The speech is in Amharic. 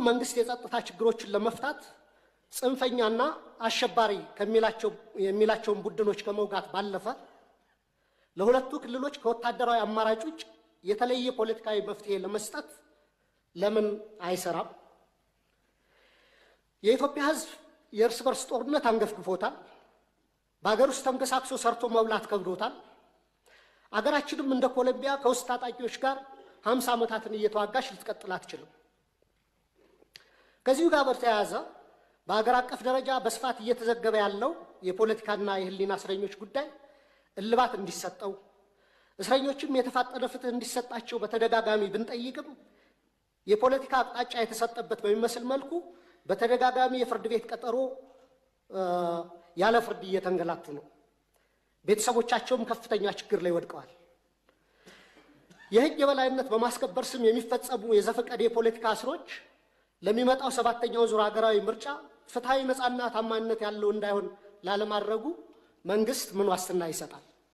መንግስት የጸጥታ ችግሮችን ለመፍታት ጽንፈኛና አሸባሪ የሚላቸውን ቡድኖች ከመውጋት ባለፈ ለሁለቱ ክልሎች ከወታደራዊ አማራጭ ውጭ የተለየ ፖለቲካዊ መፍትሄ ለመስጠት ለምን አይሰራም? የኢትዮጵያ ሕዝብ የእርስ በርስ ጦርነት አንገፍግፎታል። በሀገር ውስጥ ተንቀሳቅሶ ሰርቶ መብላት ከብዶታል። አገራችንም እንደ ኮሎምቢያ ከውስጥ ታጣቂዎች ጋር 50 ዓመታትን እየተዋጋች ልትቀጥል አትችልም። ከዚሁ ጋር በተያያዘ በሀገር አቀፍ ደረጃ በስፋት እየተዘገበ ያለው የፖለቲካና የህሊና እስረኞች ጉዳይ እልባት እንዲሰጠው፣ እስረኞችም የተፋጠነ ፍትህ እንዲሰጣቸው በተደጋጋሚ ብንጠይቅም የፖለቲካ አቅጣጫ የተሰጠበት በሚመስል መልኩ በተደጋጋሚ የፍርድ ቤት ቀጠሮ ያለ ፍርድ እየተንገላቱ ነው። ቤተሰቦቻቸውም ከፍተኛ ችግር ላይ ወድቀዋል። የህግ የበላይነት በማስከበር ስም የሚፈጸሙ የዘፈቀደ የፖለቲካ እስሮች ለሚመጣው 7ኛው ዙር ሀገራዊ ምርጫ ፍትሃዊ፣ ነፃና ታማኝነት ያለው እንዳይሆን ላለማድረጉ መንግስት ምን ዋስትና ይሰጣል?